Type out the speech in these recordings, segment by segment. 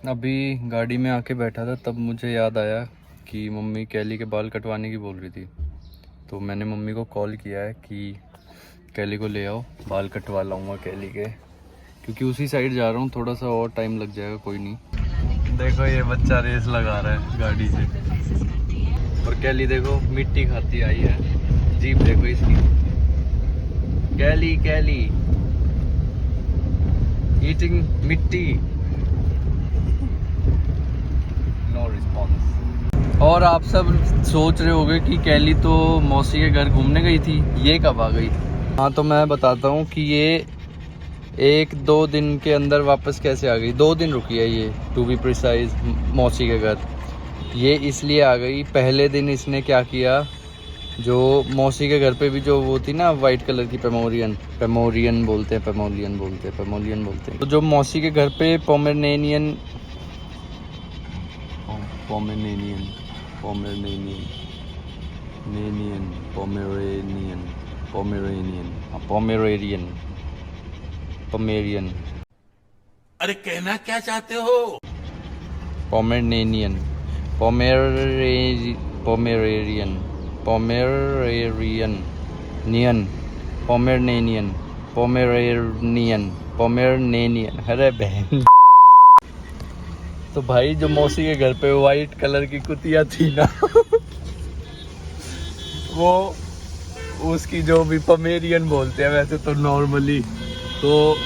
अभी गाड़ी में आके बैठा था तब मुझे याद आया कि मम्मी कैली के बाल कटवाने की बोल रही थी। तो मैंने मम्मी को कॉल किया है कि कैली को ले आओ, बाल कटवा लाऊंगा कैली के, क्योंकि उसी साइड जा रहा हूँ। थोड़ा सा और टाइम लग जाएगा, कोई नहीं। देखो ये बच्चा रेस लगा रहा है गाड़ी से, और कैली देखो मिट्टी खाती आई है। जीप देखो इसकी, कैली कैली ईटिंग मिट्टी। No response. और आप सब सोच रहे होंगे कि कैली तो मौसी के घर घूमने गई थी, ये कब आ गई? हाँ तो मैं बताता हूँ कि ये 1-2 दिन के अंदर वापस कैसे आ गई। 2 दिन रुकी है ये, टू बी प्रिसाइज, मौसी के घर। ये इसलिए आ गई, पहले दिन इसने क्या किया, जो मौसी के घर पे भी जो वो थी ना वाइट कलर की पेमोरियन बोलते हैं, पेमोलियन बोलते हैं। तो जो मौसी के घर पे पोमेरेनियन अरे कहना क्या चाहते हो? पोमेरेनियन अरे बहन। तो भाई जो मौसी के घर पे वाइट कलर की कुतिया थी ना वो उसकी जो भी पोमेरियन बोलते हैं वैसे तो नॉर्मली, तो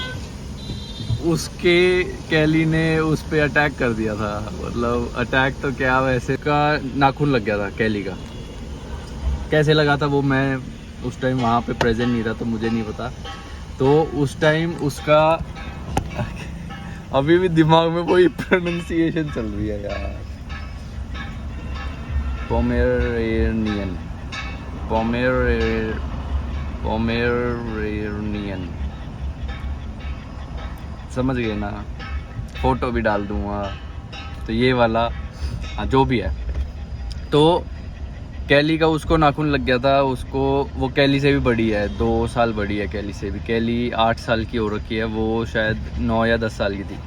उसके कैली ने उस पे अटैक कर दिया था। मतलब अटैक तो क्या, वैसे का नाखून लग गया था कैली का। कैसे लगा था वो मैं उस टाइम वहाँ पे प्रेजेंट नहीं था, तो मुझे नहीं पता। तो उस टाइम उसका अभी भी दिमाग में वही प्रोनाउंसिएशन चल रही है यार, पोमेरेनियन। समझ गए ना, फोटो भी डाल दूंगा। तो ये वाला जो भी है, तो कैली का उसको नाखून लग गया था। उसको, वो कैली से भी बड़ी है, 2 साल बड़ी है कैली से भी। कैली 8 साल की हो रखी है, वो शायद 9 या 10 साल की थी।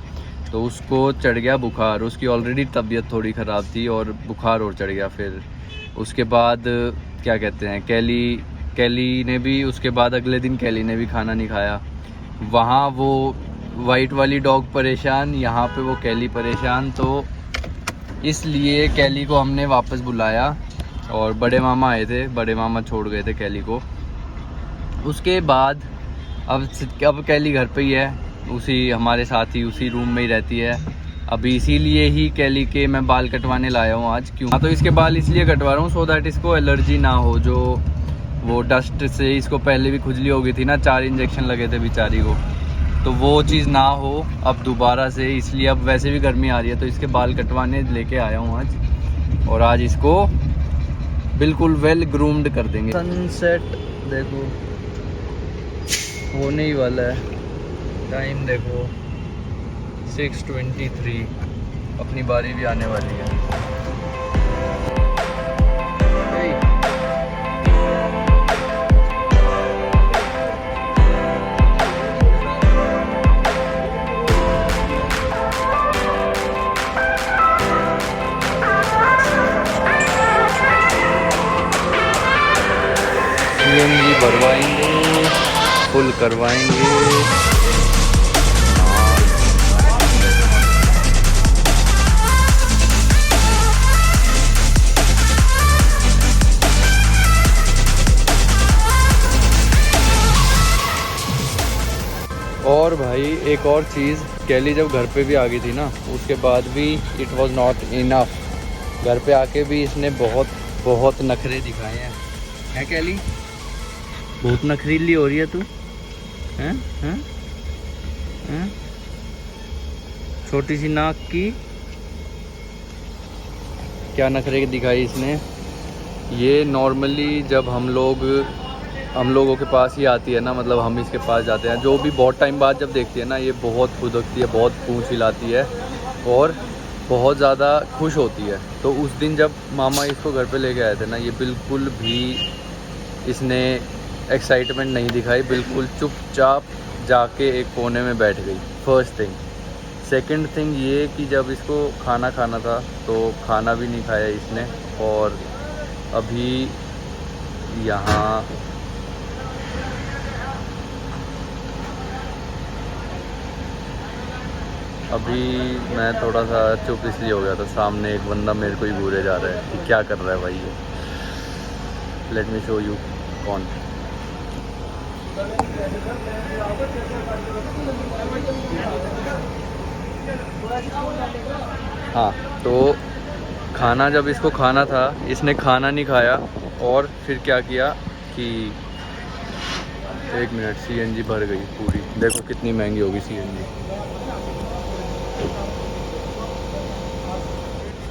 तो उसको चढ़ गया बुखार, उसकी ऑलरेडी तबीयत थोड़ी ख़राब थी और बुखार और चढ़ गया। फिर उसके बाद क्या कहते हैं, कैली ने भी, उसके बाद अगले दिन कैली ने भी खाना नहीं खाया। वहाँ वो वाइट वाली डॉग परेशान, यहाँ पे वो कैली परेशान। तो इसलिए कैली को हमने वापस बुलाया और बड़े मामा आए थे, बड़े मामा छोड़ गए थे कैली को। उसके बाद अब कैली घर पे ही है, उसी हमारे साथ ही, उसी रूम में ही रहती है अभी। इसीलिए ही कैली के मैं बाल कटवाने लाया हूँ आज। क्यों? हाँ तो इसके बाल इसलिए कटवा रहा हूँ सो दैट इसको एलर्जी ना हो। जो वो डस्ट से इसको पहले भी खुजली हो गई थी ना, 4 इंजेक्शन लगे थे बेचारी को, तो वो चीज़ ना हो अब दोबारा से। इसलिए अब वैसे भी गर्मी आ रही है तो इसके बाल कटवाने लेके आया हूँ आज। और आज इसको बिल्कुल वेल ग्रूम्ड कर देंगे। सनसेट देखो होने ही वाला है, टाइम देखो 6:23, अपनी बारी भी आने वाली है। सीएनजी भरवाएंगे, फुल करवाएंगे। और भाई एक और चीज़, कैली जब घर पे भी आ गई थी ना, उसके बाद भी इट वाज नॉट इनफ। घर पे आके भी इसने बहुत नखरे दिखाए हैं कैली? बहुत नखरीली हो रही है तू, हैं हैं हैं? छोटी सी नाक की क्या नखरे दिखाई इसने। ये नॉर्मली जब हम लोगों के पास ही आती है ना, मतलब हम इसके पास जाते हैं, जो भी बहुत टाइम बाद जब देखती है ना, ये बहुत फुदकती है, बहुत पूंछ हिलाती है और बहुत ज़्यादा खुश होती है। तो उस दिन जब मामा इसको घर पे लेके आए थे ना, ये बिल्कुल भी इसने एक्साइटमेंट नहीं दिखाई, बिल्कुल चुपचाप जाके एक कोने में बैठ गई फर्स्ट थिंग। सेकंड थिंग ये कि जब इसको खाना खाना था तो खाना भी नहीं खाया इसने, और अभी यहाँ मैं थोड़ा सा चुप इसलिए हो गया था, सामने एक बंदा मेरे को ही घूरे जा रहा है कि क्या कर रहा है भाई ये। लेट मी शो यू कौन। हाँ, तो खाना जब इसको खाना था इसने खाना नहीं खाया, और फिर क्या किया कि 1 मिनट, सीएनजी भर गई पूरी। देखो कितनी महंगी होगी सीएनजी।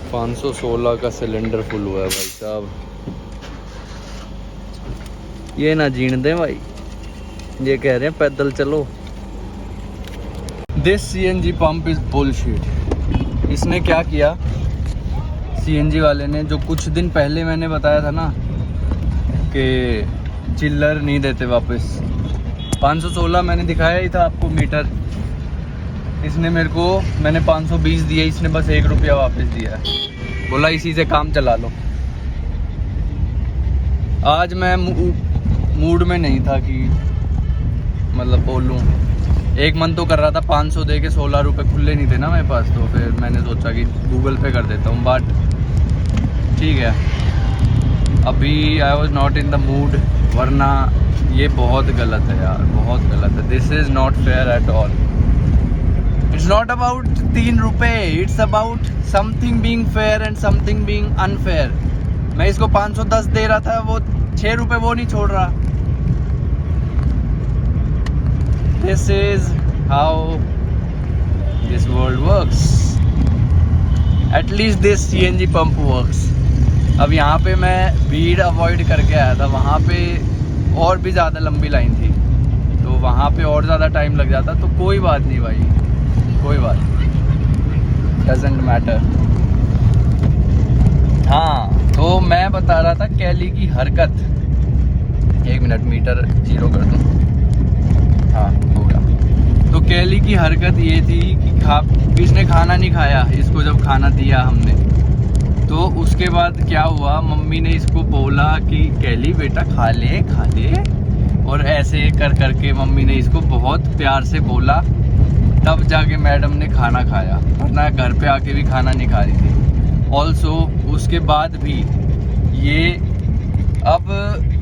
516 का सिलेंडर फुल हुआ है भाई साहब। ये ना जीण दे भाई, ये कह रहे हैं पैदल चलो। This CNG pump is bullshit. इसने क्या किया, सीएनजी वाले ने, जो कुछ दिन पहले मैंने बताया था ना कि चिल्लर नहीं देते वापस, 516 मैंने दिखाया ही था आपको मीटर। इसने मेरे को, मैंने 520 दिए, इसने बस 1 रुपया वापस दिया है, बोला इसी से काम चला लो। आज मैं मूड में नहीं था कि मतलब बोलूं। एक मन तो कर रहा था 500 दे के, 16 रुपये खुले नहीं थे ना मेरे पास, तो फिर मैंने सोचा कि गूगल पे कर देता हूँ, बट ठीक है अभी I was not in the mood, वरना ये बहुत गलत है यार, बहुत गलत है। This is not fair at all. It's not about 3 रुपये, it's about something being fair and something being unfair. मैं इसको 510 दे रहा था, वो 6 रुपये वो नहीं छोड़ रहा। This is how this world works. At least this CNG pump works. अब यहाँ पे मैं भीड़ अवॉइड करके आया था, वहाँ पे और भी ज़्यादा लंबी लाइन थी, तो वहाँ पे और ज़्यादा टाइम लग जाता। तो कोई बात नहीं भाई, कोई बात नहीं, डजंट मैटर। हाँ, तो मैं बता रहा था कैली की हरकत। 1 मिनट, मीटर 0 कर दूँ। हाँ, हो गया। तो कैली की हरकत ये थी कि इसने खाना नहीं खाया। इसको जब खाना दिया हमने, तो उसके बाद क्या हुआ, मम्मी ने इसको बोला कि कैली बेटा खा ले खा ले, और ऐसे कर करके मम्मी ने इसको बहुत प्यार से बोला, तब जाके मैडम ने खाना खाया, वरना घर पे आके भी खाना नहीं खा रही थी। ऑल्सो उसके बाद भी ये अब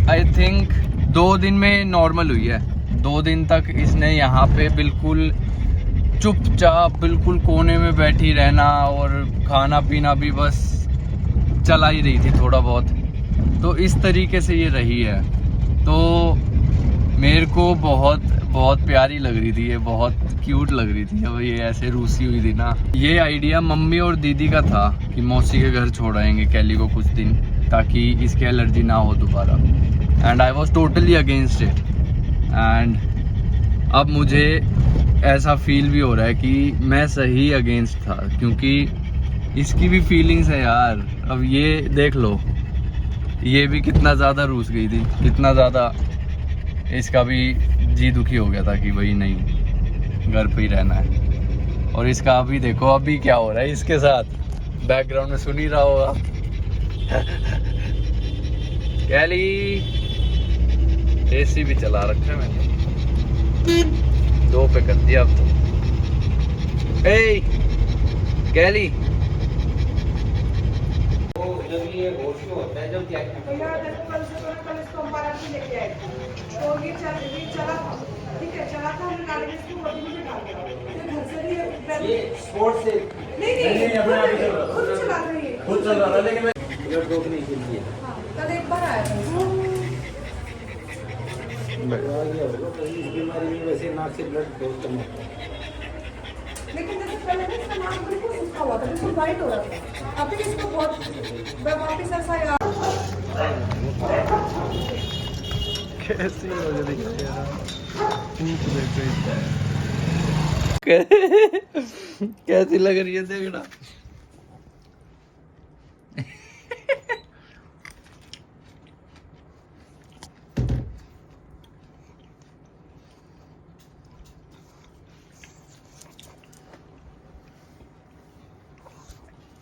आई थिंक 2 दिन में नॉर्मल हुई है। 2 दिन तक इसने यहाँ पे बिल्कुल चुपचाप बिल्कुल कोने में बैठी रहना, और खाना पीना भी बस चला ही रही थी थोड़ा बहुत। तो इस तरीके से ये रही है, तो मेरे को बहुत बहुत प्यारी लग रही थी, ये बहुत क्यूट लग रही थी जब ये ऐसे रूसी हुई थी ना। ये आइडिया मम्मी और दीदी का था कि मौसी के घर छोड़ आएंगे कैली को कुछ दिन, ताकि इसके एलर्जी ना हो दोबारा। And I was totally against it. And अब मुझे ऐसा फील भी हो रहा है कि मैं सही अगेंस्ट था, क्योंकि इसकी भी फीलिंग्स है यार। अब ये देख लो, ये भी कितना ज़्यादा रूस गई थी, कितना ज़्यादा इसका भी जी दुखी हो गया था कि भाई नहीं, घर पे ही रहना है। और इसका अभी देखो अभी क्या हो रहा है इसके साथ, बैकग्राउंड में सुन ही रहा होगा। कैली, एसी भी चला रखा है मैंने, 2 पे कर दिया अब तो। ए कैली, जब ये घोषणा होता है, जब क्या कल इसको हम पार्टी लेके आए, तो ये चला था, ठीक है, चला था, हमने गाड़ी में इसको बॉडी में डाल दिया, फिर घर से भी ये स्पोर्ट से नहीं खुद चला रहा है, खुद चल रहा है, लेकिन मैं ब्लड रोकने के लिए कल एक बार आया था। इस बीमारी में वैसे नाक से ब्लड बहुत कम होता है, लेकिन जैसे पहले इसका नाक बिल्कुल सूखा हुआ था, बिल्कुल वाइट हो रहा था, अभी इसको बहुत वापिस ऐसा यार। कैसी हो रही है यार, कैसी लग रही है देखना।